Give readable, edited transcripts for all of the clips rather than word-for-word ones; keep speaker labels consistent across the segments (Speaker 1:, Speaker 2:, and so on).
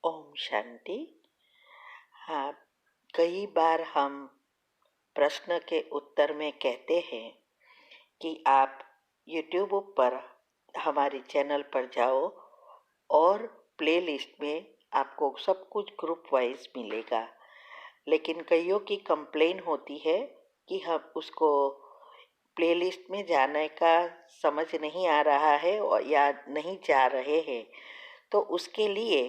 Speaker 1: ओम शांति। हाँ, कई बार हम प्रश्न के उत्तर में कहते हैं कि आप YouTube पर हमारे चैनल पर जाओ और प्लेलिस्ट में आपको सब कुछ ग्रुप वाइज मिलेगा। लेकिन कईयों की कंप्लेन होती है कि हम उसको प्लेलिस्ट में जाने का समझ नहीं आ रहा है और या नहीं जा रहे हैं। तो उसके लिए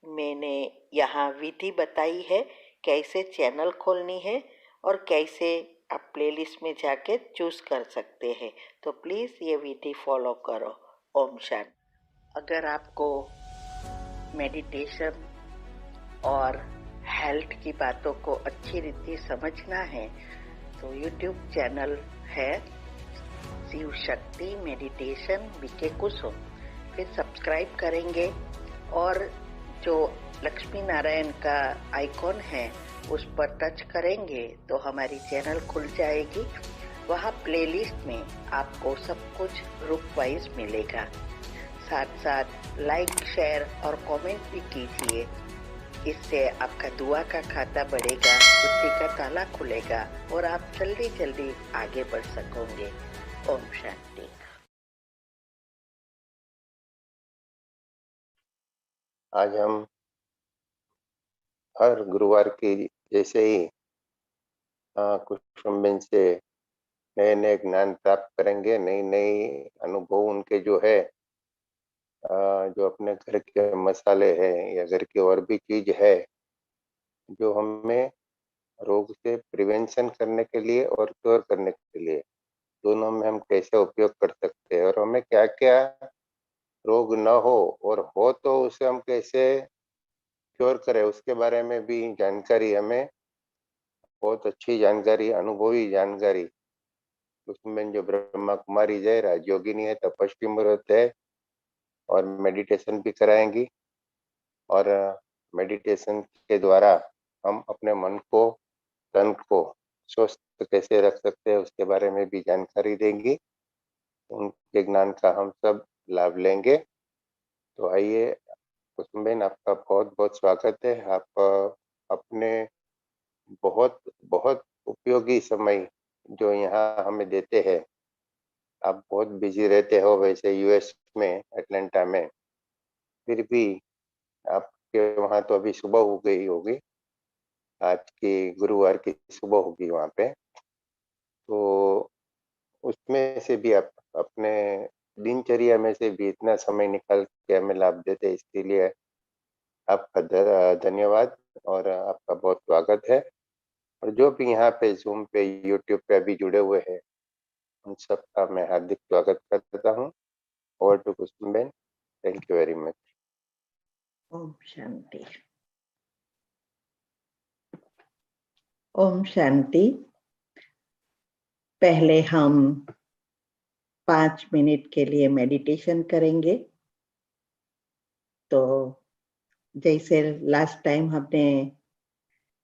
Speaker 1: मैंने यहाँ विधि बताई है कैसे चैनल खोलनी है और कैसे आप प्लेलिस्ट में जाके चूज कर सकते हैं। तो प्लीज़ ये विधि फॉलो करो। ओम शांति। अगर आपको मेडिटेशन और हेल्थ की बातों को अच्छी रीति समझना है तो यूट्यूब चैनल है शिव शक्ति मेडिटेशन बीके कुसुम। फिर सब्सक्राइब करेंगे और जो लक्ष्मी नारायण का आइकॉन है उस पर टच करेंगे तो हमारी चैनल खुल जाएगी। वहाँ प्लेलिस्ट में आपको सब कुछ ग्रुप वाइज मिलेगा। साथ साथ लाइक शेयर और कमेंट भी कीजिए। इससे आपका दुआ का खाता बढ़ेगा, बुद्धि का ताला खुलेगा और आप जल्दी जल्दी आगे बढ़ सकोगे। ओम शांति।
Speaker 2: आज हम हर गुरुवार की जैसे ही कुछ से नए नए ज्ञान प्राप्त करेंगे, नई नई अनुभव उनके जो है जो अपने घर के मसाले हैं या घर की और भी चीज है जो हमें रोग से प्रिवेंशन करने के लिए और क्योर करने के लिए दोनों में हम कैसे उपयोग कर सकते हैं और हमें क्या क्या रोग न हो और हो तो उसे हम कैसे क्योर करें उसके बारे में भी जानकारी हमें बहुत अच्छी जानकारी, अनुभवी जानकारी उसमें जो ब्रह्मा कुमारी जय राजयोगिनी है, तपस्वी मुहूर्त है और मेडिटेशन भी कराएंगी। और मेडिटेशन के द्वारा हम अपने मन को, तन को स्वस्थ कैसे रख सकते हैं उसके बारे में भी जानकारी देंगी। उनके ज्ञान का हम सब लाभ लेंगे। तो आइए कुसुमबेन, आपका बहुत बहुत स्वागत है। आप अपने बहुत बहुत उपयोगी समय जो यहाँ हमें देते हैं। आप बहुत बिजी रहते हो वैसे यूएस में, अटलांटा में, फिर भी आपके वहाँ तो अभी सुबह हो गई होगी, आज की गुरुवार की सुबह होगी वहाँ पे। तो उसमें से भी आप अपने दिनचर्या में से भी इतना समय निकाल के हमें लाभ देते हैं, इसके लिए आपका धन्यवाद और आपका बहुत स्वागत है। और जो भी यहाँ पे जूम पे, यूट्यूब पे अभी जुड़े हुए हैं, उन सबका मैं हार्दिक स्वागत करता हूँ। Over to Kusumben. Thank you very much.
Speaker 1: ओम शांति। ओम शांति। पहले हम 5 मिनट के लिए मेडिटेशन करेंगे। तो जैसे लास्ट टाइम हमने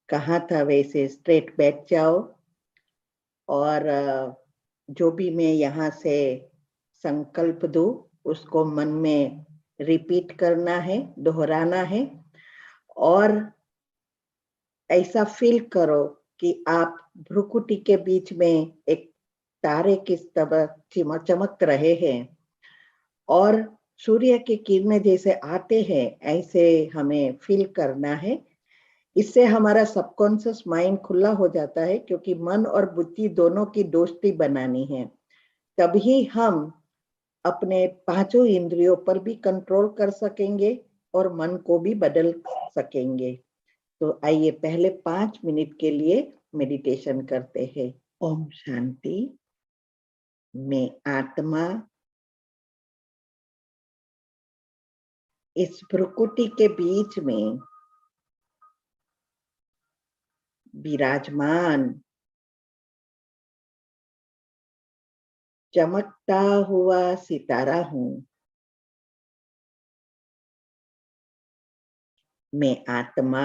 Speaker 1: कहा था वैसे स्ट्रेट बैठ जाओ और जो भी मैं यहाँ से संकल्प दूं उसको मन में रिपीट करना है, दोहराना है और ऐसा फील करो कि आप भ्रुकुटी के बीच में एक तारे की तरह चमक रहे हैं और सूर्य की किरणें जैसे आते हैं ऐसे हमें फील करना है। इससे हमारा सबकॉन्शियस माइंड खुला हो जाता है क्योंकि मन और बुद्धि दोनों की दोस्ती बनानी है। तभी हम अपने पांचों इंद्रियों पर भी कंट्रोल कर सकेंगे और मन को भी बदल सकेंगे। तो आइए पहले 5 मिनट के लिए मेडिटेशन करते हैं। ओम शांति। मैं आत्मा इस भ्रुकुटी के बीच में विराजमान चमकता हुआ सितारा हूं। मैं आत्मा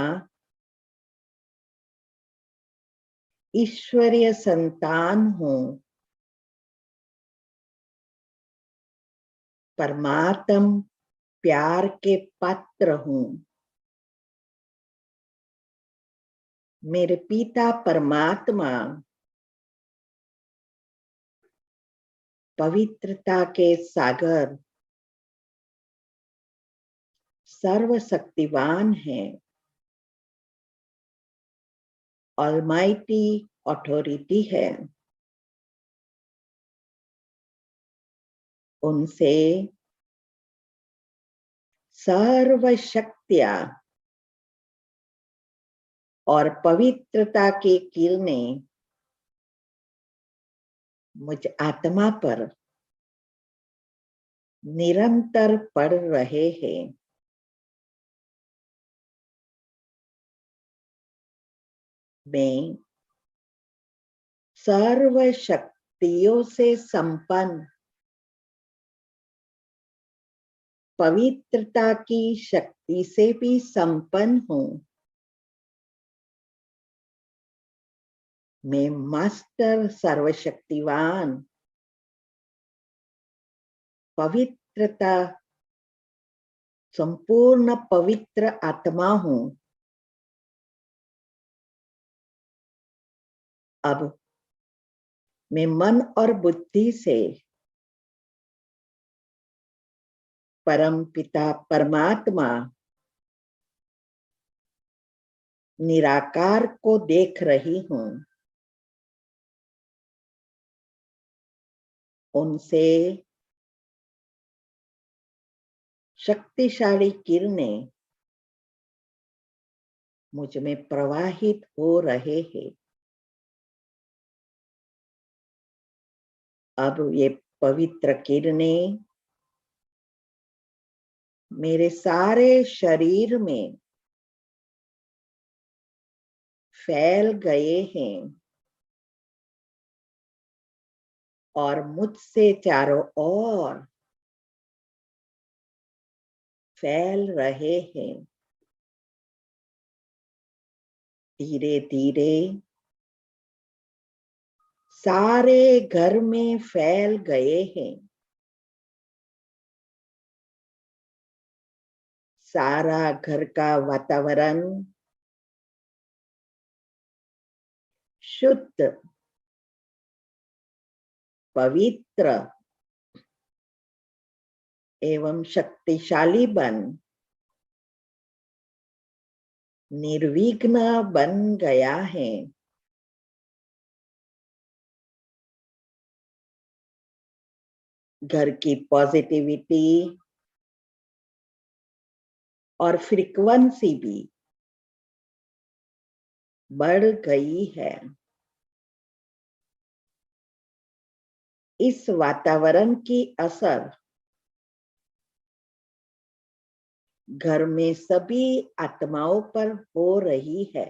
Speaker 1: ईश्वरीय संतान हूं। परमात्म प्यार के पात्र हूं। मेरे पिता परमात्मा पवित्रता के सागर सर्वशक्तिवान है, ऑलमाइटी अथॉरिटी है। उनसे सर्व शक्तियां और पवित्रता की किरणें मुझ आत्मा पर निरंतर पड़ रहे हैं। मैं सर्व शक्तियों से संपन्न पवित्रता की शक्ति से भी संपन्न हूं। मैं मास्टर सर्वशक्तिवान पवित्रता संपूर्ण पवित्र आत्मा हूं। अब मैं मन और बुद्धि से परम पिता परमात्मा निराकार को देख रही हूं। उनसे शक्तिशाली किरणें मुझ में प्रवाहित हो रहे हैं। अब ये पवित्र किरणें मेरे सारे शरीर में फैल गए हैं और मुझसे चारों ओर फैल रहे हैं। धीरे धीरे सारे घर में फैल गए हैं। सारा घर का वातावरण शुद्ध, पवित्र एवं शक्तिशाली बन निर्विघ्न बन गया है। घर की पॉजिटिविटी और फ्रीक्वेंसी भी बढ़ गई है। इस वातावरण की असर घर में सभी आत्माओं पर हो रही है।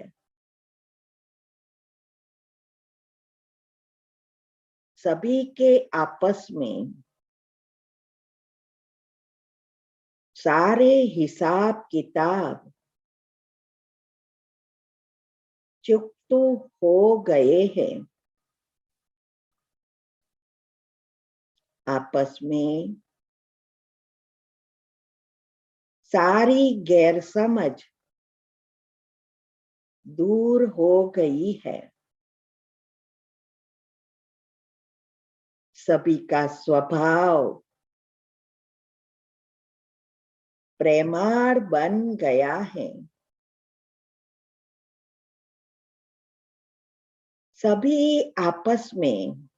Speaker 1: सभी के आपस में सारे हिसाब किताब चुकतू हो गए हैं। आपस में सारी गैरसमझ दूर हो गई है। सभी का स्वभाव प्रेमाळ बन गया है। सभी आपस में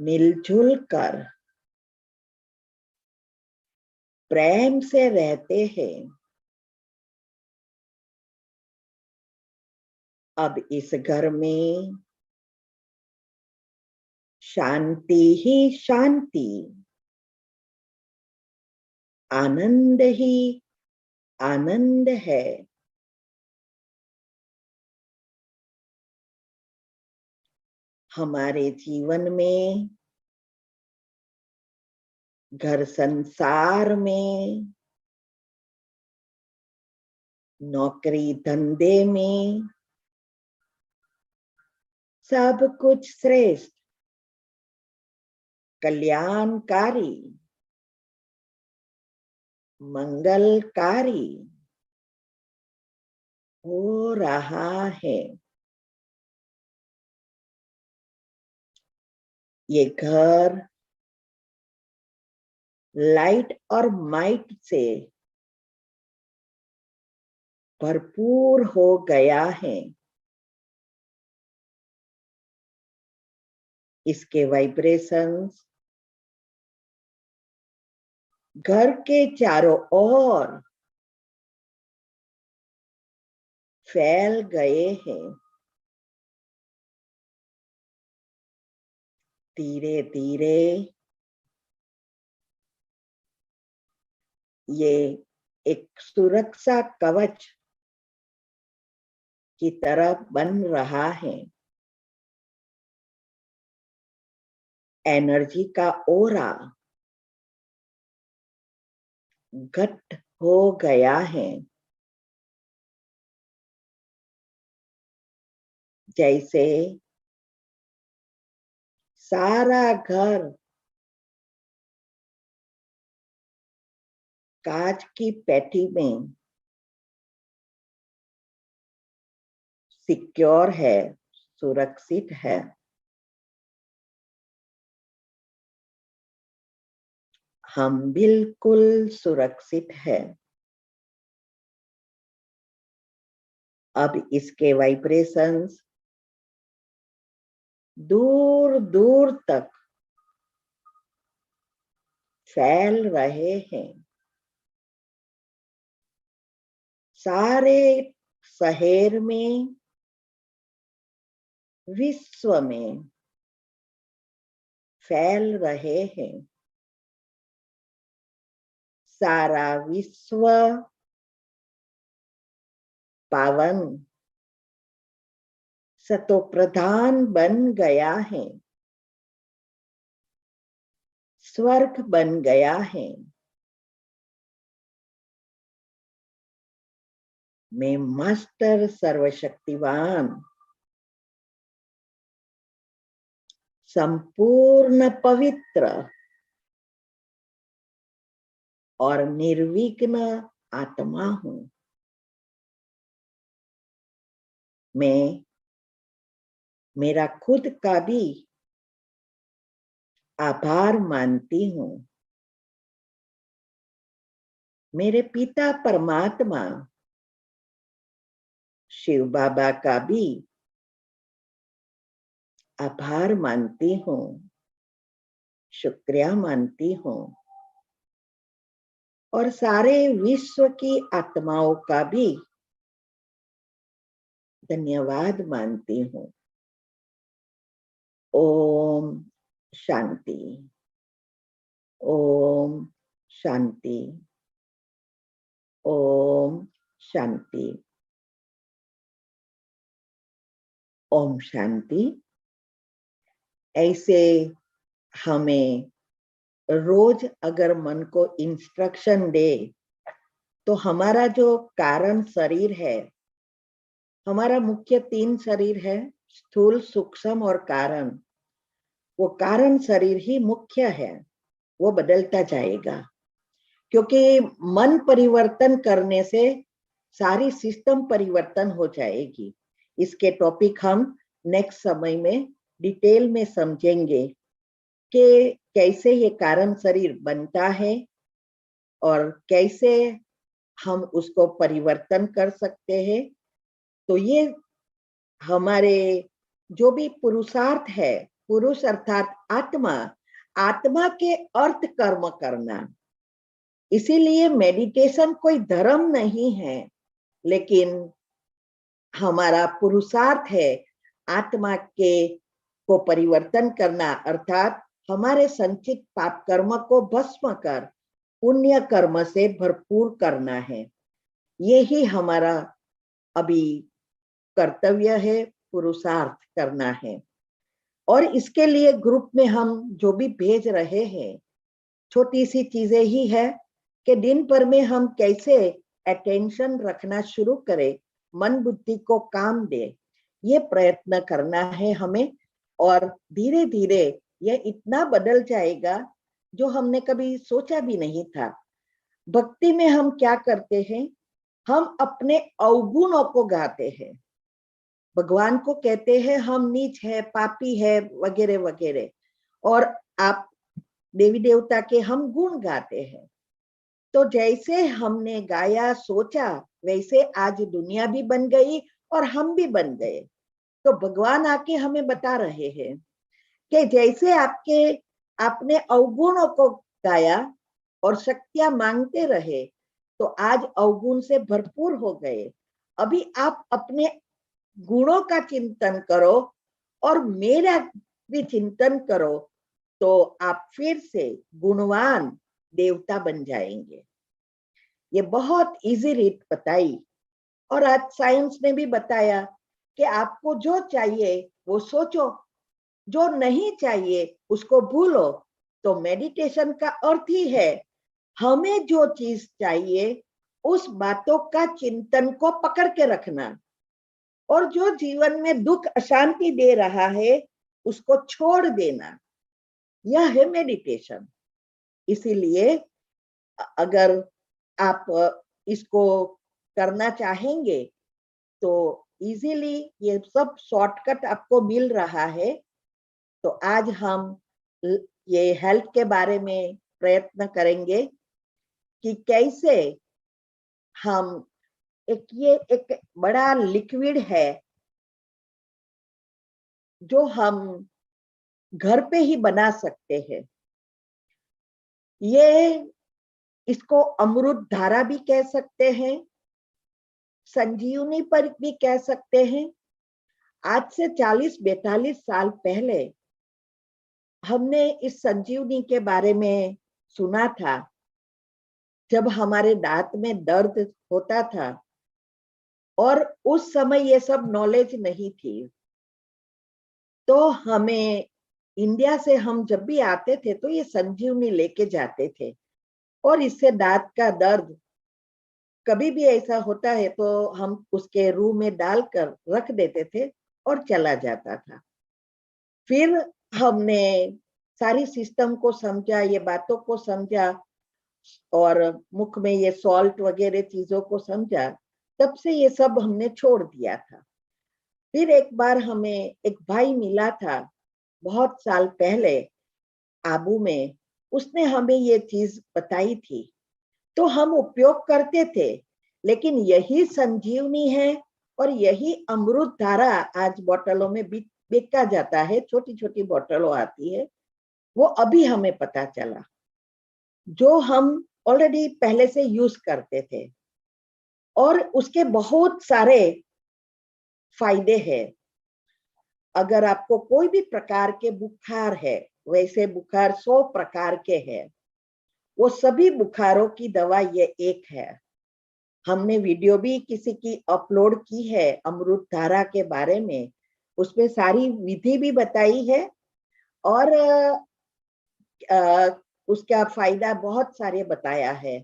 Speaker 1: मिलजुल कर प्रेम से रहते हैं। अब इस घर में शांति ही शांति, आनंद ही आनंद है। हमारे जीवन में, घर संसार में, नौकरी धंधे में सब कुछ श्रेष्ठ, कल्याणकारी, मंगलकारी हो रहा है। ये घर लाइट और माइट से भरपूर हो गया है। इसके वाइब्रेशंस घर के चारों ओर फैल गए हैं। धीरे धीरे ये एक सुरक्षा कवच की तरह बन रहा है। एनर्जी का ओरा घट हो गया है। जैसे सारा घर कांच की पेटी में सिक्योर है, सुरक्षित है। हम बिल्कुल सुरक्षित है। अब इसके वाइब्रेशंस दूर दूर तक फैल रहे हैं। सारे शहर में, विश्व में फैल रहे हैं। सारा विश्व पावन सतो प्रधान बन गया है, स्वर्ग बन गया है। मैं मास्टर सर्वशक्तिवान संपूर्ण पवित्र और निर्विघ्न आत्मा हूं। मैं मेरा खुद का भी आभार मानती हूं। मेरे पिता परमात्मा शिव बाबा का भी आभार मानती हूं, शुक्रिया मानती हूं। और सारे विश्व की आत्माओं का भी धन्यवाद मानती हूं। ओम शांति, ओम शांति, ओम शांति, ओम शांति। ऐसे हमें रोज अगर मन को इंस्ट्रक्शन दे तो हमारा जो कारण शरीर है, हमारा मुख्य 3 शरीर है, स्थूल, सूक्ष्म और कारण। वो कारण शरीर ही मुख्य है, वो बदलता जाएगा। क्योंकि मन परिवर्तन करने से सारी सिस्टम परिवर्तन हो जाएगी। इसके टॉपिक हम नेक्स्ट समय में डिटेल में समझेंगे कि कैसे ये कारण शरीर बनता है और कैसे हम उसको परिवर्तन कर सकते हैं। तो ये हमारे जो भी पुरुषार्थ है, पुरुष अर्थात आत्मा, आत्मा के अर्थ कर्म करना। इसीलिए मेडिटेशन कोई धर्म नहीं है, लेकिन हमारा पुरुषार्थ है आत्मा के को परिवर्तन करना, अर्थात हमारे संचित पाप कर्म को भस्म कर पुण्य कर्म से भरपूर करना है। यही हमारा अभी कर्तव्य है, पुरुषार्थ करना है। और इसके लिए ग्रुप में हम जो भी भेज रहे हैं, छोटी सी चीजें ही है कि दिन भर में हम कैसे अटेंशन रखना शुरू करें, मन बुद्धि को काम दे, ये प्रयत्न करना है हमें। और धीरे धीरे ये इतना बदल जाएगा जो हमने कभी सोचा भी नहीं था। भक्ति में हम क्या करते हैं, हम अपने अवगुणों को गाते हैं, भगवान को कहते हैं हम नीच है, पापी है, वगैरह वगैरह, और आप देवी देवता के हम गुण गाते हैं। तो जैसे हमने गाया, सोचा, वैसे आज दुनिया भी बन गई और हम भी बन गए। तो भगवान आके हमें बता रहे हैं कि जैसे आपने अवगुणों को गाया और शक्तियां मांगते रहे, तो आज अवगुण से भरपूर हो गए। अभी आप अपने गुणों का चिंतन करो और मेरा भी चिंतन करो, तो आप फिर से गुणवान देवता बन जाएंगे। ये बहुत इजी रीत बताई। और आज साइंस ने भी बताया कि आपको जो चाहिए वो सोचो, जो नहीं चाहिए उसको भूलो। तो मेडिटेशन का अर्थ ही है हमें जो चीज चाहिए उस बातों का चिंतन को पकड़ के रखना, और जो जीवन में दुख अशांति दे रहा है उसको छोड़ देना। यह है मेडिटेशन। इसीलिए अगर आप इसको करना चाहेंगे तो इजीली ये सब शॉर्टकट आपको मिल रहा है। तो आज हम ये हेल्थ के बारे में प्रयत्न करेंगे कि कैसे हम ये एक बड़ा लिक्विड है जो हम घर पे ही बना सकते हैं। ये इसको अमृत धारा भी कह सकते हैं, संजीवनी पर भी कह सकते हैं। आज से 40-42 साल पहले हमने इस संजीवनी के बारे में सुना था, जब हमारे दांत में दर्द होता था, और उस समय ये सब नॉलेज नहीं थी। तो हमें इंडिया से हम जब भी आते थे तो ये संजीवनी लेके जाते थे, और इससे दांत का दर्द कभी भी ऐसा होता है तो हम उसके रूह में डालकर रख देते थे और चला जाता था। फिर हमने सारी सिस्टम को समझा, ये बातों को समझा, और मुख में ये सॉल्ट वगैरह चीजों को समझा। तब से ये सब हमने छोड़ दिया था। फिर एक बार हमें एक भाई मिला था बहुत साल पहले आबू में, उसने हमें ये चीज बताई थी, तो हम उपयोग करते थे। लेकिन यही संजीवनी है और यही अमृत धारा आज बोतलों में बेचा जाता है, छोटी छोटी बोतलों आती है, वो अभी हमें पता चला, जो हम ऑलरेडी पहले से यूज करते थे। और उसके बहुत सारे फायदे हैं। अगर आपको कोई भी प्रकार के बुखार है, वैसे बुखार 100 प्रकार के हैं, वो सभी बुखारों की दवा ये एक है। हमने वीडियो भी किसी की अपलोड की है अमृत धारा के बारे में, उसमें सारी विधि भी बताई है, और उसका फायदा बहुत सारे बताया है।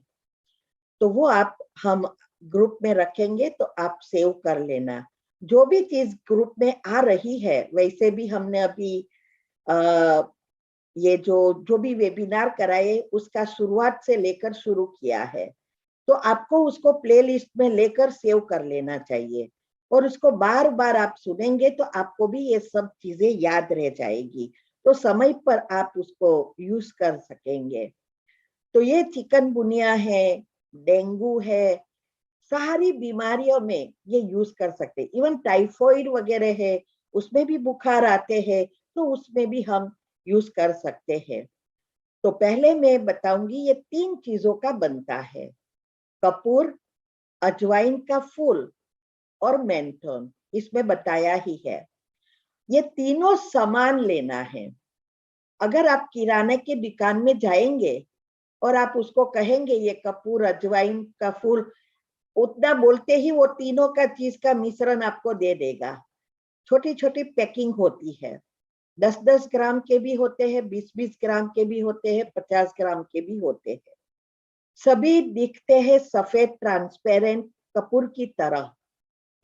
Speaker 1: तो वो आप हम ग्रुप में रखेंगे तो आप सेव कर लेना। जो भी चीज ग्रुप में आ रही है, वैसे भी हमने अभी ये जो भी वेबिनार कराए उसका शुरुआत से लेकर शुरू किया है, तो आपको उसको प्लेलिस्ट में लेकर सेव कर लेना चाहिए, और उसको बार बार आप सुनेंगे तो आपको भी ये सब चीजें याद रह जाएगी, तो समय पर आप उसको यूज कर सकेंगे। तो ये चिकनगुनिया है, डेंगू है, सारी बीमारियों में ये यूज कर सकते हैं। इवन टाइफॉइड वगैरह है, उसमें भी बुखार आते हैं, तो उसमें भी हम यूज कर सकते हैं। तो पहले मैं बताऊंगी ये 3 चीजों का बनता है, कपूर, अजवाइन का फूल और मेंथोन, इसमें बताया ही है। ये तीनों सामान लेना है। अगर आप किराने की दुकान में जाएंगे और आप उसको कहेंगे ये कपूर, अजवाइन का फूल, उतना बोलते ही वो तीनों का चीज का मिश्रण आपको दे देगा। छोटी छोटी पैकिंग होती है, 10-10 ग्राम के भी होते हैं, 20-20 ग्राम के भी होते हैं, 50 ग्राम के भी होते हैं। सभी दिखते हैं सफेद ट्रांसपेरेंट कपूर की तरह।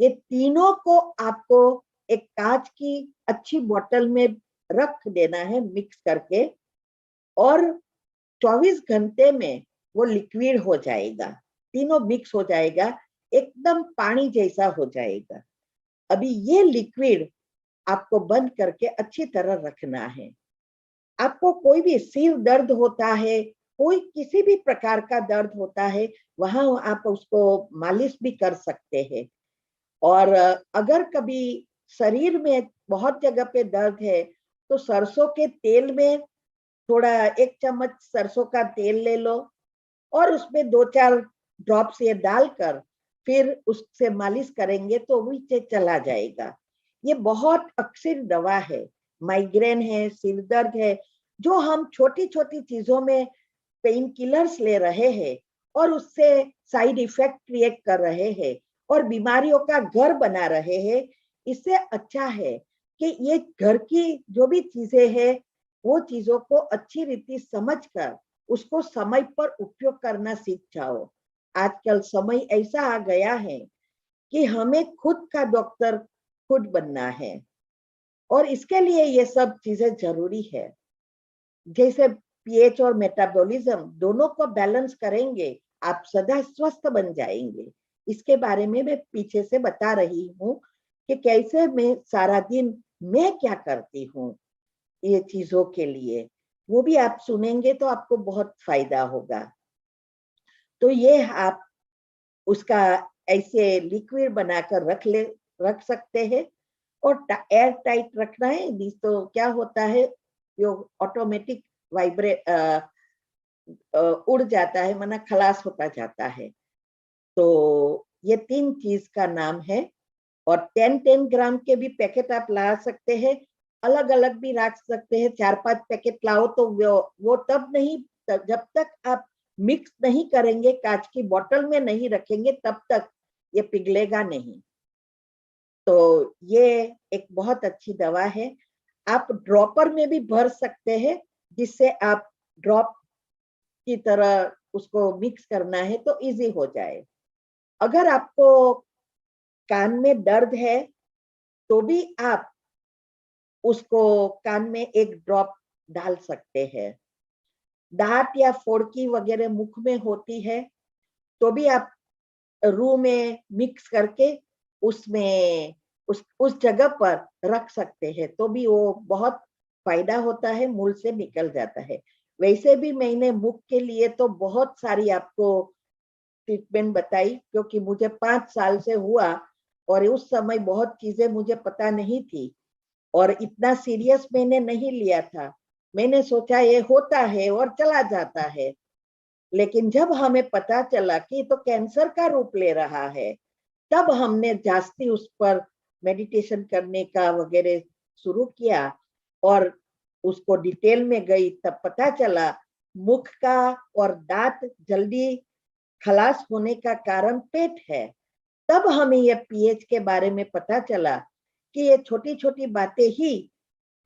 Speaker 1: ये तीनों को आपको एक कांच की अच्छी बोतल में रख देना है मिक्स करके, और 24 घंटे में वो लिक्विड हो जाएगा, तीनों मिक्स हो जाएगा। एकदम पानी जैसा हो जाएगा। अभी ये लिक्विड आपको बंद करके अच्छी तरह रखना है। आपको कोई भी सिर दर्द होता है, कोई किसी भी प्रकार का दर्द होता है, वहां आप उसको मालिश भी कर सकते हैं। और अगर कभी शरीर में बहुत जगह पे दर्द है तो सरसों के तेल में थोड़ा 1 चम्मच सरसों का तेल ले लो और उसमें 2-4 ड्रॉप्स ये डालकर फिर उससे मालिश करेंगे तो नीचे चला जाएगा। ये बहुत अक्सर दवा है। माइग्रेन है, सिर दर्द है, जो हम छोटी छोटी चीजों में पेन किलर्स ले रहे हैं और उससे साइड इफेक्ट क्रिएट कर रहे हैं और बीमारियों का घर बना रहे हैं, इससे अच्छा है कि ये घर की जो भी चीजें हैं वो चीजों को अच्छी रीति समझकर उसको समय पर उपयोग करना सीख जाओ। आजकल समय ऐसा आ गया है कि हमें खुद का डॉक्टर खुद बनना है और इसके लिए ये सब चीजें जरूरी है। जैसे पीएच और मेटाबॉलिज्म दोनों को बैलेंस करेंगे, आप सदा स्वस्थ बन जाएंगे। इसके बारे में मैं पीछे से बता रही हूँ कि कैसे मैं सारा दिन मैं क्या करती हूँ ये चीजों के लिए, वो भी आप सुनेंगे तो आपको बहुत फायदा होगा। तो ये आप उसका ऐसे लिक्विड बनाकर रख सकते हैं और एयर टाइट रखना है, नहीं तो क्या होता है जो ऑटोमेटिक वाइब्रेट उड़ जाता है, माना खलास होता जाता है। तो ये 3 चीज का नाम है और 10-10 ग्राम के भी पैकेट आप ला सकते हैं, अलग अलग भी रख सकते हैं। 4-5 पैकेट लाओ तो वो तब नहीं, जब तक आप मिक्स नहीं करेंगे, कांच की बोतल में नहीं रखेंगे, तब तक ये पिघलेगा नहीं। तो ये एक बहुत अच्छी दवा है। आप ड्रॉपर में भी भर सकते हैं, जिससे आप ड्रॉप की तरह उसको मिक्स करना है तो इजी हो जाए। अगर आपको कान में दर्द है तो भी आप उसको कान में 1 ड्रॉप डाल सकते हैं। दांत या फोड़की वगैरह मुख में होती है तो भी आप रूह में मिक्स करके उसमें उस जगह पर रख सकते हैं, तो भी वो बहुत फायदा होता है, मुंह से निकल जाता है। वैसे भी मैंने मुख के लिए तो बहुत सारी आपको ट्रीटमेंट बताई, क्योंकि मुझे 5 साल से हुआ और उस समय बहुत चीजें मुझे पता नहीं थी और इतना सीरियस मैंने नहीं लिया था। मैंने सोचा ये होता है और चला जाता है, लेकिन जब हमें पता चला कि तो कैंसर का रूप ले रहा है, तब हमने जास्ती उस पर मेडिटेशन करने का वगैरह शुरू किया और उसको डिटेल में गई, तब पता चला मुख का और दांत जल्दी खलास होने का कारण पेट है। तब हमें ये पीएच के बारे में पता चला कि ये छोटी छोटी बातें ही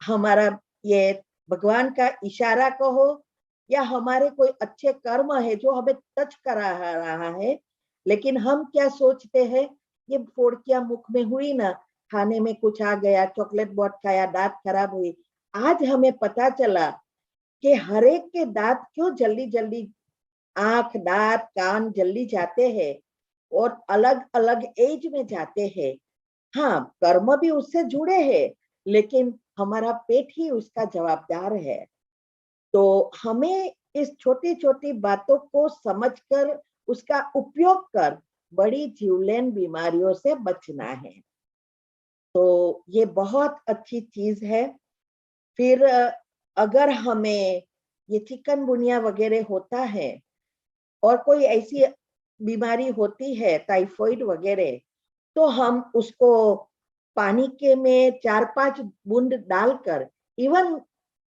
Speaker 1: हमारा, ये भगवान का इशारा कहो या हमारे कोई अच्छे कर्म है जो हमें टच करा रहा है, लेकिन हम क्या सोचते हैं, ये फोड़कियां मुख में हुई ना, खाने में कुछ आ गया, चॉकलेट बहुत खाया, दांत खराब हुई। आज हमें पता चला कि हर एक के दांत क्यों जल्दी जल्दी, आंख, दांत, कान जल्दी जाते हैं और अलग अलग एज में जाते हैं। हाँ, कर्म भी उससे जुड़े हैं, लेकिन हमारा पेट ही उसका जवाबदार है। तो हमें इस छोटी छोटी बातों को समझकर उसका उपयोग कर बड़ी जीवलेन बीमारियों से बचना है। तो ये बहुत अच्छी चीज है। फिर अगर हमें ये चिकनगुनिया वगैरह होता है और कोई ऐसी बीमारी होती है, टाइफाइड वगैरह, तो हम उसको पानी के में 4-5 बूंद डालकर, इवन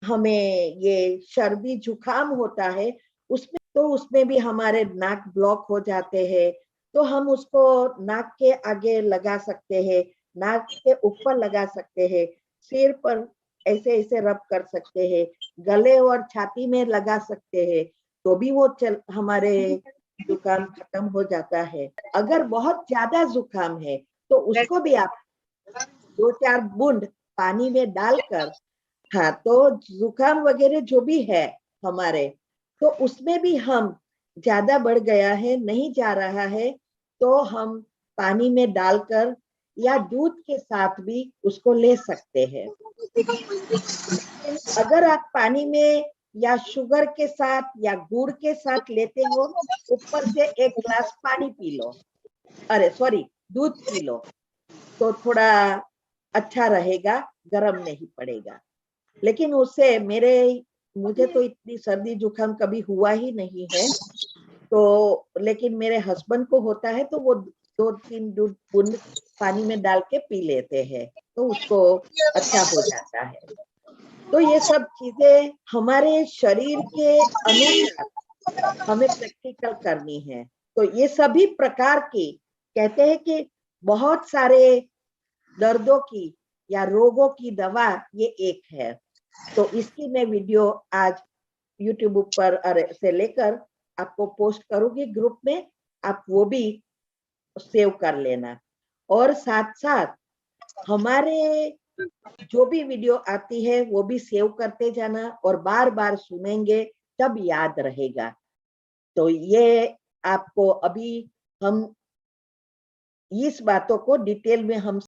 Speaker 1: हमें ये सर्दी जुकाम होता है उसमें, तो उसमें भी हमारे नाक ब्लॉक हो जाते हैं, तो हम उसको नाक के आगे लगा सकते हैं, नाक के ऊपर लगा सकते हैं, सिर पर ऐसे ऐसे रब कर सकते हैं, गले और छाती में लगा सकते हैं, तो भी वो हमारे जुकाम खत्म हो जाता है। अगर बहुत ज्यादा जुकाम है तो उसको भी आप 2-4 बूंद पानी में डालकर, हाँ, तो जुकाम वगैरह जो भी है हमारे, तो उसमें भी हम ज्यादा बढ़ गया है, नहीं जा रहा है, तो हम पानी में डालकर या दूध के साथ भी उसको ले सकते हैं। अगर आप पानी में या शुगर के साथ या गुड़ के साथ लेते हो, ऊपर से एक गिलास पानी पी लो, अरे सॉरी दूध पी लो, तो थोड़ा अच्छा रहेगा, गर्म नहीं पड़ेगा। लेकिन उससे मुझे तो इतनी सर्दी जुकाम कभी हुआ ही नहीं है, तो लेकिन मेरे हस्बैंड को होता है तो वो 2-3 बूंद पानी में डाल के पी लेते हैं, तो उसको अच्छा हो जाता है। तो ये सब चीजें हमारे शरीर के अनुसार हमें प्रैक्टिकल करनी है। तो ये सभी प्रकार की, कहते हैं कि बहुत सारे दर्दों की या रोगों की दवा ये एक है। तो इसकी मैं वीडियो आज यूट्यूब पर से लेकर आपको पोस्ट करूंगी ग्रुप में, आप वो भी सेव कर लेना। और साथ साथ हमारे जो भी वीडियो आती है वो भी सेव करते जाना और बार बार सुनेंगे तब याद रहेगा। तो ये आपको अभी हम इस बातों को डिटेल में हम